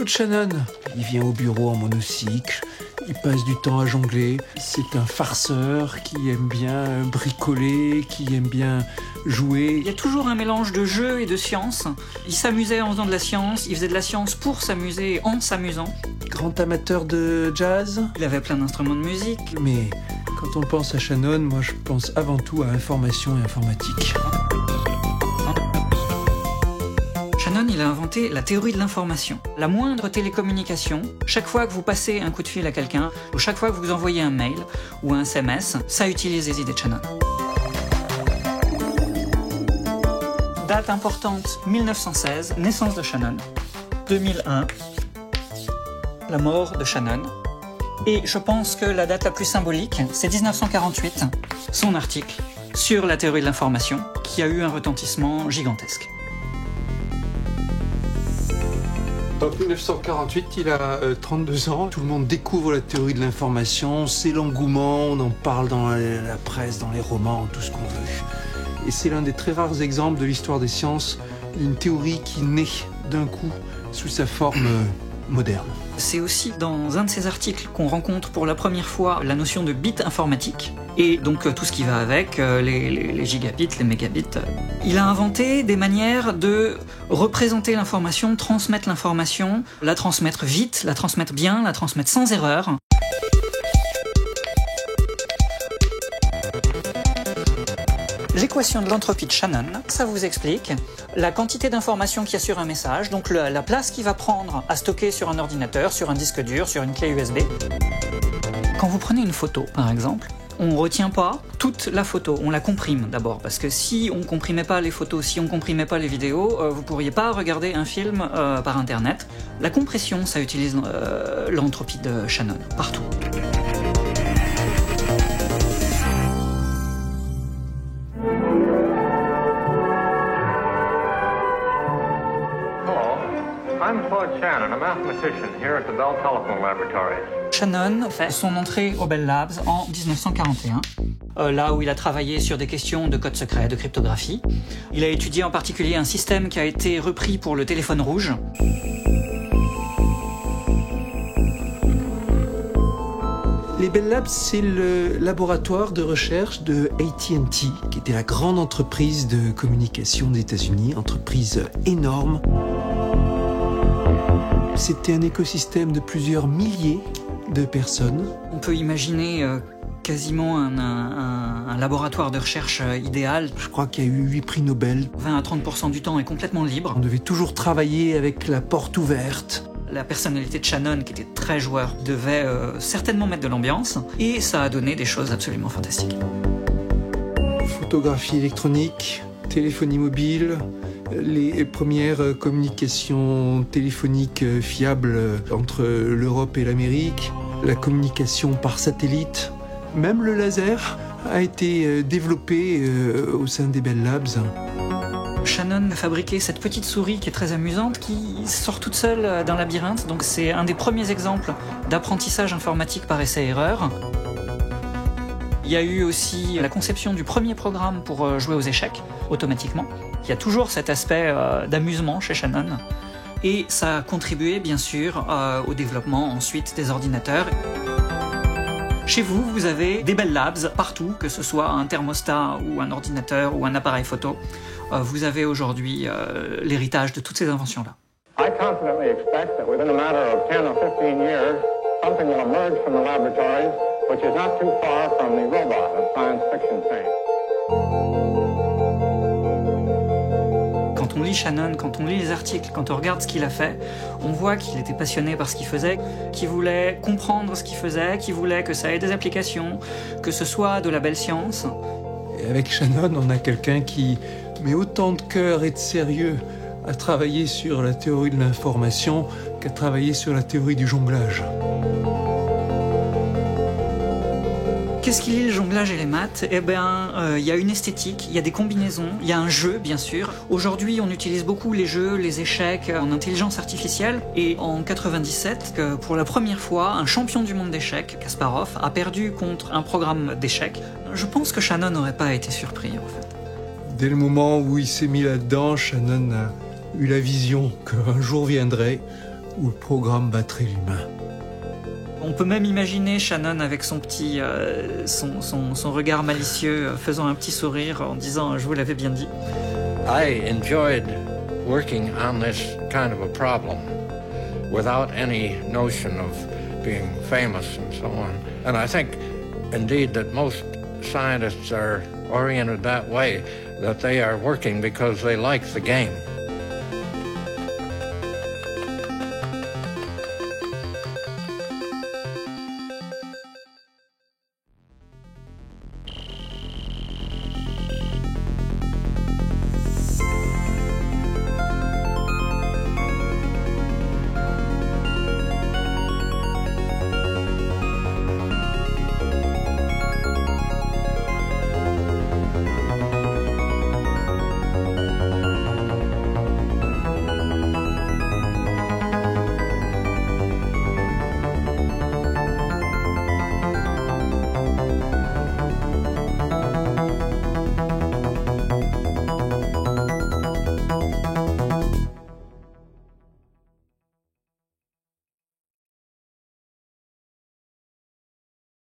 Claude Shannon, il vient au bureau en monocycle, il passe du temps à jongler. C'est un farceur qui aime bien bricoler, qui aime bien jouer. Il y a toujours un mélange de jeu et de science. Il s'amusait en faisant de la science, il faisait de la science pour s'amuser en s'amusant. Grand amateur de jazz. Il avait plein d'instruments de musique. Mais quand on pense à Shannon, moi je pense avant tout à information et informatique. Shannon, il a inventé la théorie de l'information. La moindre télécommunication, chaque fois que vous passez un coup de fil à quelqu'un, ou chaque fois que vous envoyez un mail ou un SMS, ça utilise les idées de Shannon. Date importante, 1916, naissance de Shannon. 2001, la mort de Shannon. Et je pense que la date la plus symbolique, c'est 1948, son article sur la théorie de l'information, qui a eu un retentissement gigantesque. En 1948, il a 32 ans. Tout le monde découvre la théorie de l'information. C'est l'engouement, on en parle dans la presse, dans les romans, tout ce qu'on veut. Et c'est l'un des très rares exemples de l'histoire des sciences, une théorie qui naît d'un coup sous sa forme moderne. C'est aussi dans un de ces articles qu'on rencontre pour la première fois la notion de bit informatique et donc tout ce qui va avec, les gigabits, les mégabits. Il a inventé des manières de représenter l'information, transmettre l'information, la transmettre vite, la transmettre bien, la transmettre sans erreur. L'équation de l'entropie de Shannon, ça vous explique la quantité d'informations qu'il y a sur un message, donc la place qu'il va prendre à stocker sur un ordinateur, sur un disque dur, sur une clé USB. Quand vous prenez une photo, par exemple, on ne retient pas toute la photo, on la comprime d'abord, parce que si on ne comprimait pas les photos, si on ne comprimait pas les vidéos, vous ne pourriez pas regarder un film par Internet. La compression, ça utilise l'entropie de Shannon, partout. I'm Claude Shannon, a mathematician here at the Bell Telephone Laboratories. Shannon fait son entrée au Bell Labs en 1941, là où il a travaillé sur des questions de code secret, de cryptographie. Il a étudié en particulier un système qui a été repris pour le téléphone rouge. Les Bell Labs, c'est le laboratoire de recherche de AT&T, qui était la grande entreprise de communication des États-Unis, entreprise énorme. C'était un écosystème de plusieurs milliers de personnes. On peut imaginer quasiment un laboratoire de recherche idéal. Je crois qu'il y a eu 8 prix Nobel. 20 à 30% du temps est complètement libre. On devait toujours travailler avec la porte ouverte. La personnalité de Shannon, qui était très joueur, devait certainement mettre de l'ambiance. Et ça a donné des choses absolument fantastiques. Photographie électronique, téléphonie mobile, les premières communications téléphoniques fiables entre l'Europe et l'Amérique, la communication par satellite, même le laser a été développé au sein des Bell Labs. Shannon a fabriqué cette petite souris qui est très amusante, qui sort toute seule d'un labyrinthe, donc c'est un des premiers exemples d'apprentissage informatique par essai-erreur. Il y a eu aussi la conception du premier programme pour jouer aux échecs, automatiquement. Il y a toujours cet aspect d'amusement chez Shannon. Et ça a contribué, bien sûr, au développement ensuite des ordinateurs. Chez vous, vous avez des Bell Labs partout, que ce soit un thermostat ou un ordinateur ou un appareil photo. Vous avez aujourd'hui l'héritage de toutes ces inventions-là. I confidently expect that within a matter of 10 or 15 years, something will emerge from the laboratories which is not too far from the robot of science fiction fame. Quand on lit Shannon, quand on lit les articles, quand on regarde ce qu'il a fait, on voit qu'il était passionné par ce qu'il faisait, qu'il voulait comprendre ce qu'il faisait, qu'il voulait que ça ait des applications, que ce soit de la belle science. Et avec Shannon, on a quelqu'un qui met autant de cœur et de sérieux à travailler sur la théorie de l'information qu'à travailler sur la théorie du jonglage. Qu'est-ce qui lie le jonglage et les maths ? Eh bien, il y a une esthétique, il y a des combinaisons, il y a un jeu, bien sûr. Aujourd'hui, on utilise beaucoup les jeux, les échecs en intelligence artificielle. Et en 97, pour la première fois, un champion du monde d'échecs, Kasparov, a perdu contre un programme d'échecs. Je pense que Shannon n'aurait pas été surpris, en fait. Dès le moment où il s'est mis là-dedans, Shannon a eu la vision qu'un jour viendrait où le programme battrait l'humain. On peut même imaginer Shannon avec son petit, son regard malicieux faisant un petit sourire en disant « je vous l'avais bien dit ». I enjoyed working on this kind of a problem without any notion of being famous and so on. And I think, indeed, that most scientists are oriented that way, that they are working because they like the game.